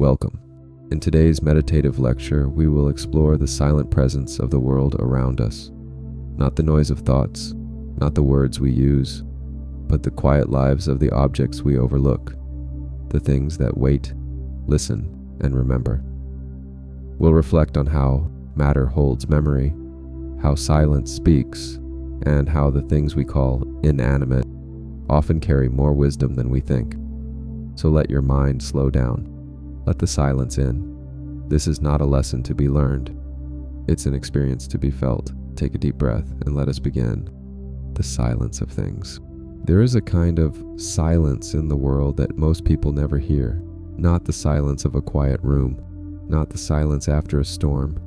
Welcome. In today's meditative lecture, we will explore the silent presence of the world around us. Not the noise of thoughts, not the words we use, but the quiet lives of the objects we overlook, the things that wait, listen, and remember. We'll reflect on how matter holds memory, how silence speaks, and how the things we call inanimate often carry more wisdom than we think. So let your mind slow down. Let the silence in. This is not a lesson to be learned. It's an experience to be felt. Take a deep breath and let us begin. The silence of things. There is a kind of silence in the world that most people never hear. Not the silence of a quiet room, not the silence after a storm,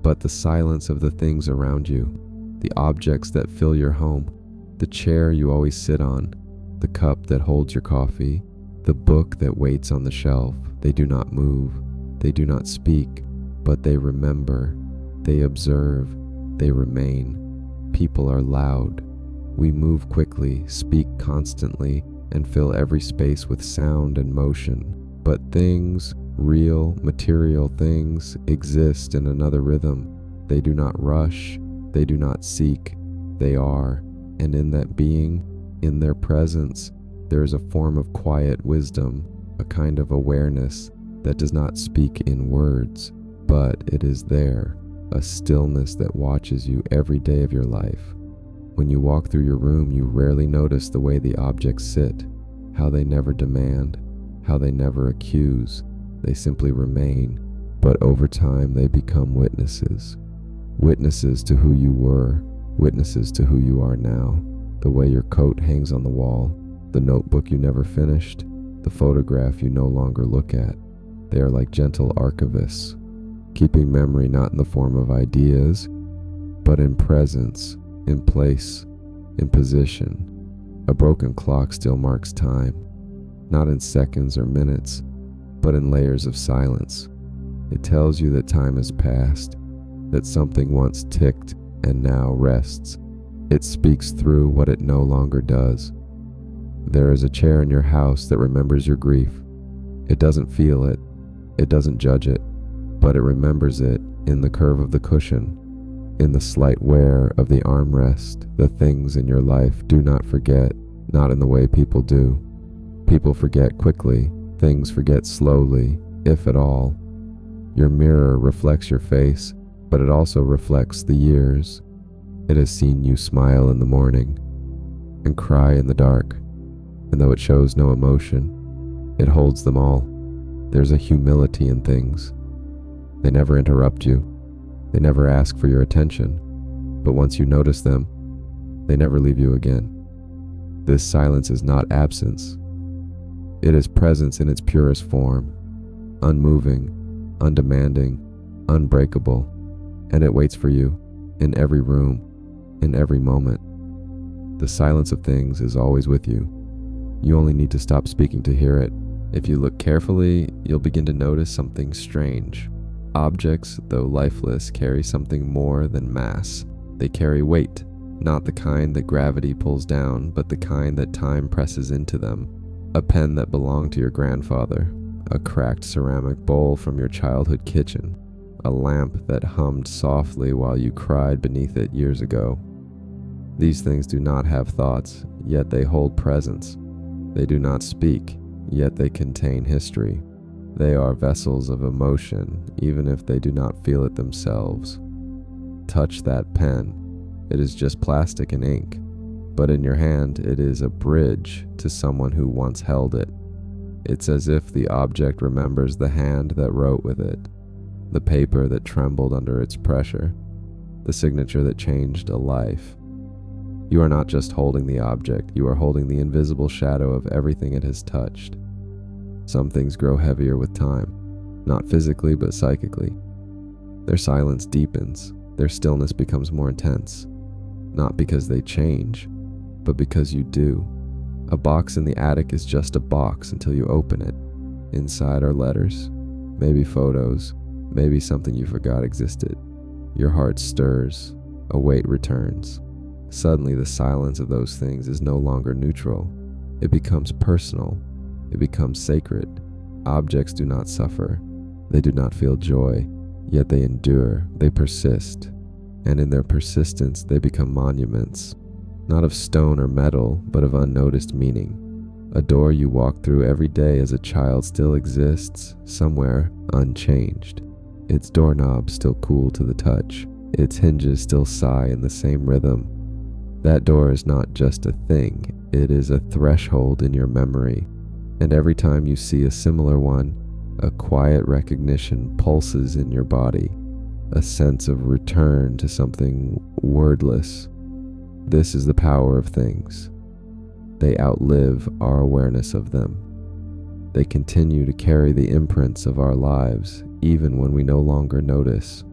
but the silence of the things around you, the objects that fill your home, the chair you always sit on, the cup that holds your coffee, the book that waits on the shelf. They do not move, they do not speak, but they remember, they observe, they remain. People are loud. We move quickly, speak constantly, and fill every space with sound and motion. But things, real, material things, exist in another rhythm. They do not rush, they do not seek, they are. And in that being, in their presence, there is a form of quiet wisdom, a kind of awareness that does not speak in words, but it is there, a stillness that watches you every day of your life. When you walk through your room, you rarely notice the way the objects sit, how they never demand, how they never accuse. They simply remain, but over time they become witnesses. Witnesses to who you were, witnesses to who you are now. The way your coat hangs on the wall, the notebook you never finished, the photograph you no longer look at. They are like gentle archivists, keeping memory not in the form of ideas, but in presence, in place, in position. A broken clock still marks time, not in seconds or minutes, but in layers of silence. It tells you that time has passed, that something once ticked and now rests. It speaks through what it no longer does. There is a chair in your house that remembers your grief. It doesn't feel it, it doesn't judge it, but it remembers it in the curve of the cushion, in the slight wear of the armrest. The things in your life do not forget, not in the way people do. People forget quickly, things forget slowly, if at all. Your mirror reflects your face, but it also reflects the years. It has seen you smile in the morning and cry in the dark. And though it shows no emotion, it holds them all. There's a humility in things. They never interrupt you. They never ask for your attention. But once you notice them, they never leave you again. This silence is not absence. It is presence in its purest form, unmoving, undemanding, unbreakable, and it waits for you in every room, in every moment. The silence of things is always with you. You only need to stop speaking to hear it. If you look carefully, you'll begin to notice something strange. Objects, though lifeless, carry something more than mass. They carry weight, not the kind that gravity pulls down, but the kind that time presses into them. A pen that belonged to your grandfather, a cracked ceramic bowl from your childhood kitchen, a lamp that hummed softly while you cried beneath it years ago. These things do not have thoughts, yet they hold presence. They do not speak, yet they contain history. They are vessels of emotion, even if they do not feel it themselves. Touch that pen. It is just plastic and ink, but in your hand it is a bridge to someone who once held it. It's as if the object remembers the hand that wrote with it, the paper that trembled under its pressure, the signature that changed a life. You are not just holding the object, you are holding the invisible shadow of everything it has touched. Some things grow heavier with time, not physically but psychically. Their silence deepens, their stillness becomes more intense, not because they change, but because you do. A box in the attic is just a box until you open it. Inside are letters, maybe photos, maybe something you forgot existed. Your heart stirs, a weight returns. Suddenly the silence of those things is no longer neutral. It becomes personal. It becomes sacred. Objects do not suffer. They do not feel joy, yet they endure, they persist, and in their persistence they become monuments, not of stone or metal, but of unnoticed meaning. A door you walk through every day as a child still exists, somewhere unchanged. Its doorknob still cool to the touch, its hinges still sigh in the same rhythm. That door is not just a thing, it is a threshold in your memory, and every time you see a similar one, a quiet recognition pulses in your body, a sense of return to something wordless. This is the power of things. They outlive our awareness of them. They continue to carry the imprints of our lives, even when we no longer notice.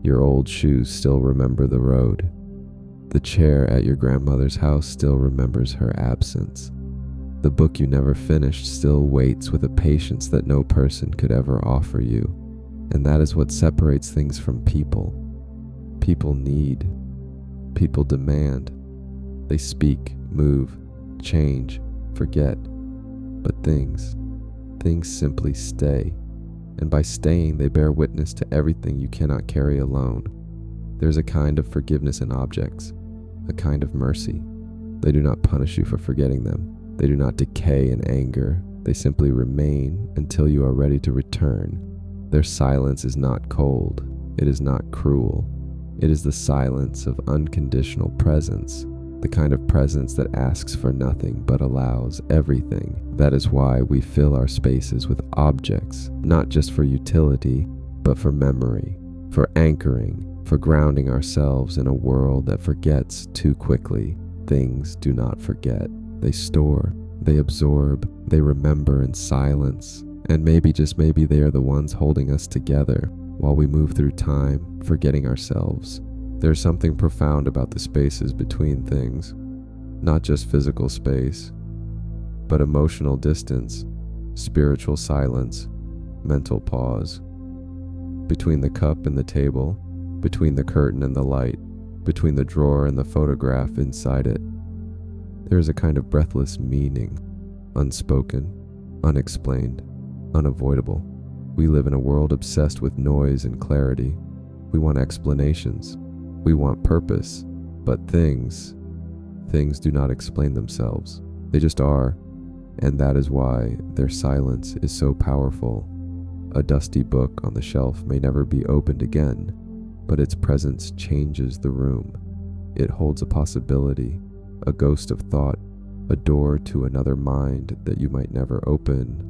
Your old shoes still remember the road. The chair at your grandmother's house still remembers her absence. The book you never finished still waits with a patience that no person could ever offer you. And that is what separates things from people. People need. People demand. They speak, move, change, forget. But things simply stay. And by staying, they bear witness to everything you cannot carry alone. There's a kind of forgiveness in objects, a kind of mercy. They do not punish you for forgetting them. They do not decay in anger. They simply remain until you are ready to return. Their silence is not cold. It is not cruel. It is the silence of unconditional presence, the kind of presence that asks for nothing but allows everything. That is why we fill our spaces with objects, not just for utility, but for memory, for anchoring, for grounding ourselves in a world that forgets too quickly. Things do not forget. They store, they absorb, they remember in silence, and maybe, just maybe, they are the ones holding us together while we move through time, forgetting ourselves. There's something profound about the spaces between things, not just physical space, but emotional distance, spiritual silence, mental pause. Between the cup and the table, between the curtain and the light, between the drawer and the photograph inside it, there is a kind of breathless meaning, unspoken, unexplained, unavoidable. We live in a world obsessed with noise and clarity. We want explanations. We want purpose. But things do not explain themselves. They just are, and that is why their silence is so powerful. A dusty book on the shelf may never be opened again, but its presence changes the room. It holds a possibility, a ghost of thought, a door to another mind that you might never open,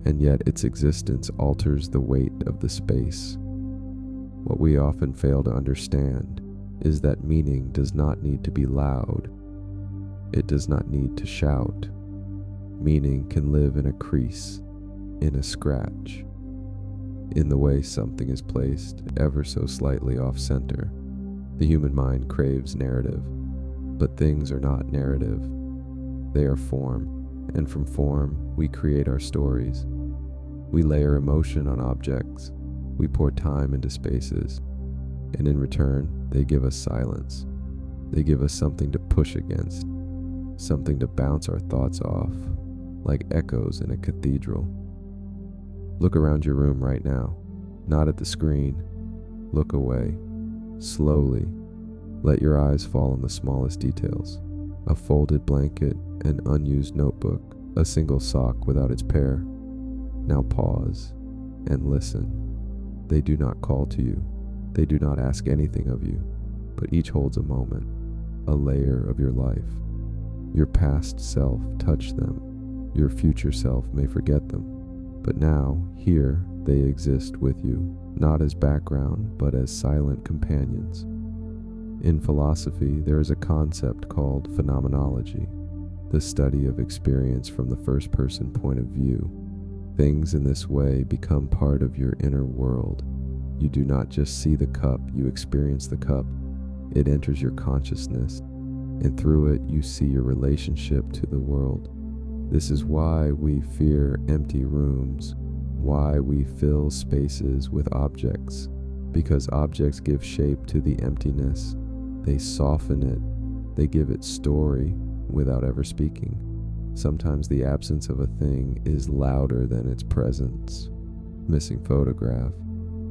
and yet its existence alters the weight of the space. What we often fail to understand is that meaning does not need to be loud. It does not need to shout. Meaning can live in a crease, in a scratch, in the way something is placed ever so slightly off center. The human mind craves narrative, but things are not narrative. They are form, and from form we create our stories. We layer emotion on objects. We pour time into spaces, and in return, they give us silence. They give us something to push against, something to bounce our thoughts off, like echoes in a cathedral. Look around your room right now, not at the screen. Look away, slowly. Let your eyes fall on the smallest details. A folded blanket, an unused notebook, a single sock without its pair. Now pause and listen. They do not call to you. They do not ask anything of you, but each holds a moment, a layer of your life. Your past self touched them. Your future self may forget them. But now, here, they exist with you, not as background, but as silent companions. In philosophy, there is a concept called phenomenology, the study of experience from the first-person point of view. Things in this way become part of your inner world. You do not just see the cup, you experience the cup. It enters your consciousness, and through it you see your relationship to the world. This is why we fear empty rooms, why we fill spaces with objects, because objects give shape to the emptiness. They soften it, they give it story without ever speaking. Sometimes the absence of a thing is louder than its presence. Missing photograph,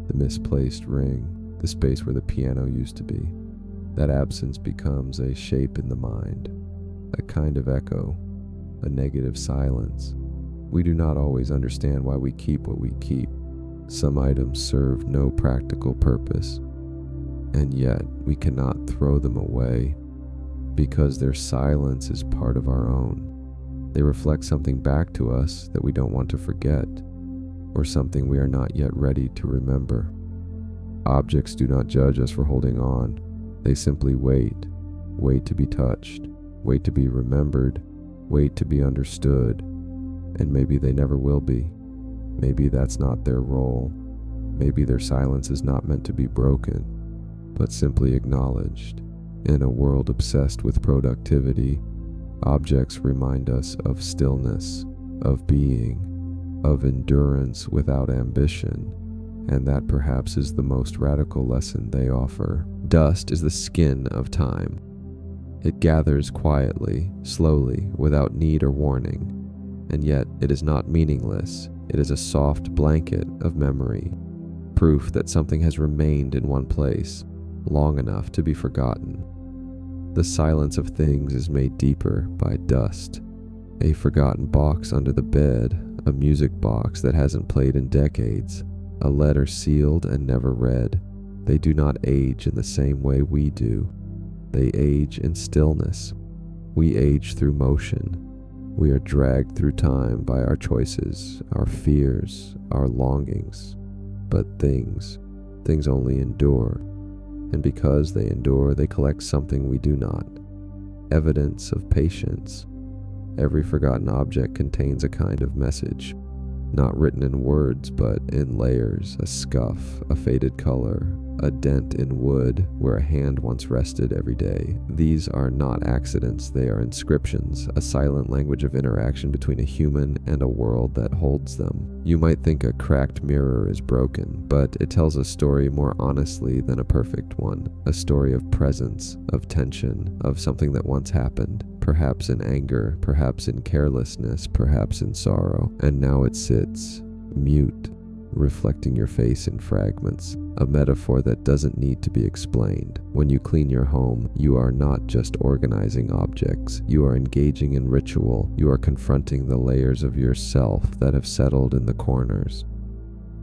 the misplaced ring, the space where the piano used to be. That absence becomes a shape in the mind, a kind of echo, a negative silence. We do not always understand why we keep what we keep. Some items serve no practical purpose, and yet we cannot throw them away because their silence is part of our own. They reflect something back to us that we don't want to forget, or something we are not yet ready to remember. Objects do not judge us for holding on. They simply wait to be touched, wait to be remembered, wait to be understood, and maybe they never will be. Maybe that's not their role. Maybe their silence is not meant to be broken, but simply acknowledged. In a world obsessed with productivity, objects remind us of stillness, of being, of endurance without ambition, and that perhaps is the most radical lesson they offer. Dust is the skin of time. It gathers quietly, slowly, without need or warning, and yet it is not meaningless. It is a soft blanket of memory, proof that something has remained in one place long enough to be forgotten. The silence of things is made deeper by dust. A forgotten box under the bed, a music box that hasn't played in decades, a letter sealed and never read. They do not age in the same way we do. They age in stillness. We age through motion. We are dragged through time by our choices, our fears, our longings. But things only endure. And because they endure, they collect something we do not. Evidence of patience. Every forgotten object contains a kind of message, not written in words, but in layers, a scuff, a faded color, a dent in wood where a hand once rested every day. These are not accidents, they are inscriptions, a silent language of interaction between a human and a world that holds them. You might think a cracked mirror is broken, but it tells a story more honestly than a perfect one, a story of presence, of tension, of something that once happened, perhaps in anger, perhaps in carelessness, perhaps in sorrow, and now it sits, mute, reflecting your face in fragments, a metaphor that doesn't need to be explained. When you clean your home, you are not just organizing objects, you are engaging in ritual, you are confronting the layers of yourself that have settled in the corners.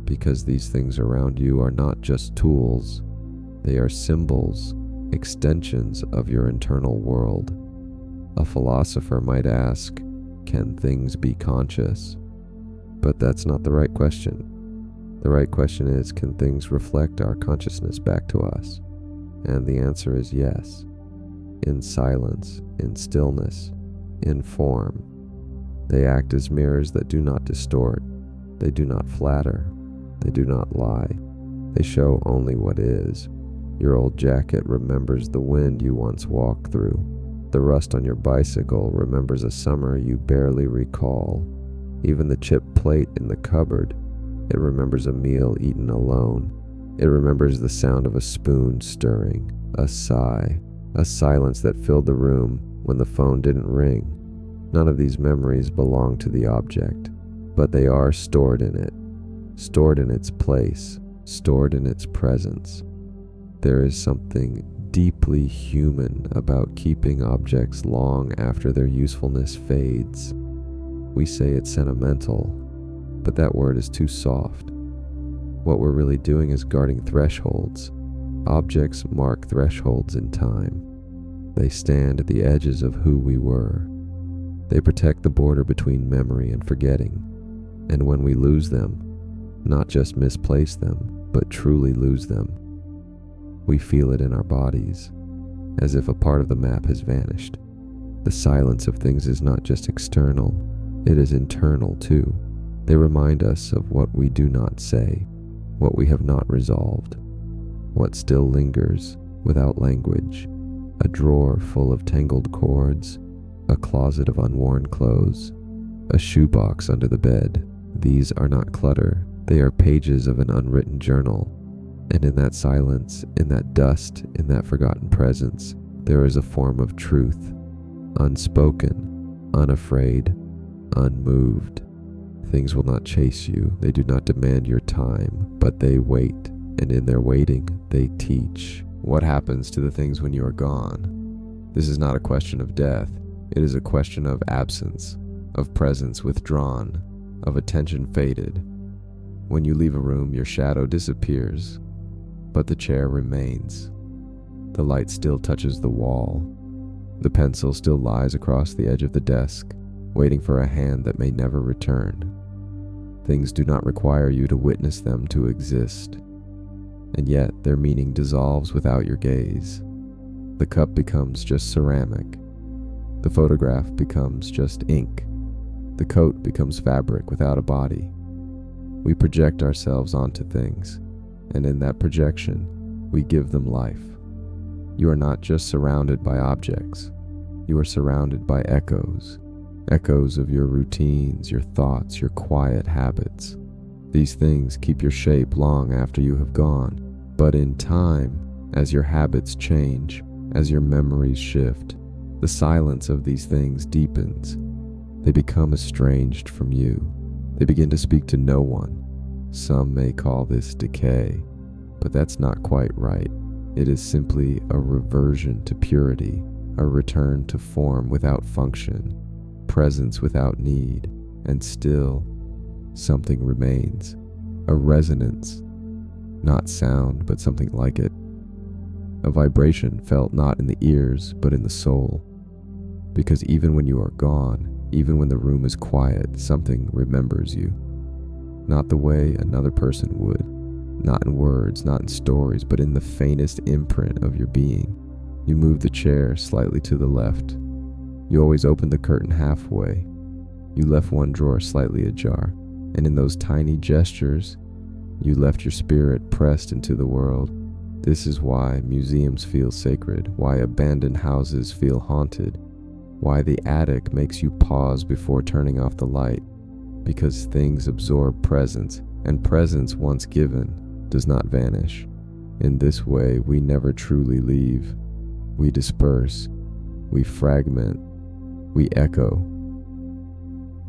Because these things around you are not just tools, they are symbols, extensions of your internal world. A philosopher might ask, can things be conscious? But that's not the right question. The right question is, can things reflect our consciousness back to us? And the answer is yes. In silence, in stillness, in form. They act as mirrors that do not distort. They do not flatter. They do not lie. They show only what is. Your old jacket remembers the wind you once walked through. The rust on your bicycle remembers a summer you barely recall. Even the chipped plate in the cupboard, it remembers a meal eaten alone. It remembers the sound of a spoon stirring, a sigh, a silence that filled the room when the phone didn't ring. None of these memories belong to the object, but they are stored in it, stored in its place, stored in its presence. There is something deeply human about keeping objects long after their usefulness fades. We say it's sentimental, but that word is too soft. What we're really doing is guarding thresholds. Objects mark thresholds in time. They stand at the edges of who we were. They protect the border between memory and forgetting. And when we lose them, not just misplace them, but truly lose them, we feel it in our bodies, as if a part of the map has vanished. The silence of things is not just external, it is internal too. They remind us of what we do not say, what we have not resolved, what still lingers without language. A drawer full of tangled cords, a closet of unworn clothes, a shoebox under the bed. These are not clutter, they are pages of an unwritten journal. And in that silence, in that dust, in that forgotten presence, there is a form of truth, unspoken, unafraid, unmoved. Things will not chase you, they do not demand your time, but they wait, and in their waiting, they teach. What happens to the things when you are gone? This is not a question of death, it is a question of absence, of presence withdrawn, of attention faded. When you leave a room, your shadow disappears, but the chair remains. The light still touches the wall. The pencil still lies across the edge of the desk, waiting for a hand that may never return. Things do not require you to witness them to exist, and yet their meaning dissolves without your gaze. The cup becomes just ceramic. The photograph becomes just ink. The coat becomes fabric without a body. We project ourselves onto things, and in that projection, we give them life. You are not just surrounded by objects. You are surrounded by echoes. Echoes of your routines, your thoughts, your quiet habits. These things keep your shape long after you have gone, but in time, as your habits change, as your memories shift, the silence of these things deepens. They become estranged from you. They begin to speak to no one. Some may call this decay, but that's not quite right. It is simply a reversion to purity, a return to form without function, presence without need, and still something remains, a resonance, not sound but something like it, a vibration felt not in the ears but in the soul, because even when you are gone, even when the room is quiet, something remembers you, not the way another person would, not in words, not in stories, but in the faintest imprint of your being. You move the chair slightly to the left. You always opened the curtain halfway. You left one drawer slightly ajar, and in those tiny gestures, you left your spirit pressed into the world. This is why museums feel sacred, why abandoned houses feel haunted, why the attic makes you pause before turning off the light, because things absorb presence, and presence once given does not vanish. In this way, we never truly leave. We disperse, we fragment, we echo.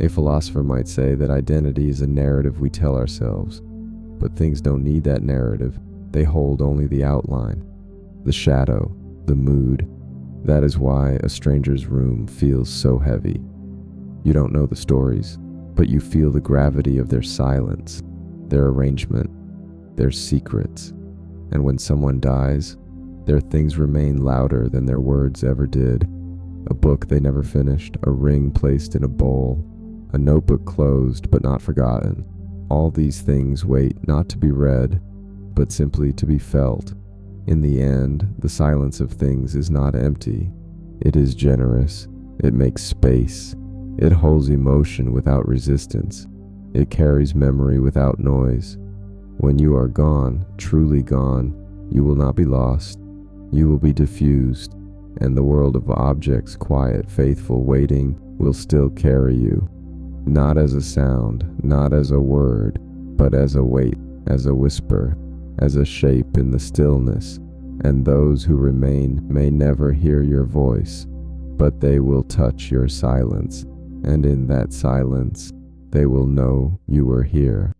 A philosopher might say that identity is a narrative we tell ourselves, but things don't need that narrative. They hold only the outline, the shadow, the mood. That is why a stranger's room feels so heavy. You don't know the stories, but you feel the gravity of their silence, their arrangement, their secrets. And when someone dies, their things remain louder than their words ever did. A book they never finished, a ring placed in a bowl, a notebook closed but not forgotten. All these things wait not to be read, but simply to be felt. In the end, the silence of things is not empty. It is generous. It makes space. It holds emotion without resistance. It carries memory without noise. When you are gone, truly gone, you will not be lost. You will be diffused, and the world of objects, quiet, faithful, waiting, will still carry you. Not as a sound, not as a word, but as a weight, as a whisper, as a shape in the stillness. And those who remain may never hear your voice, but they will touch your silence, and in that silence, they will know you were here.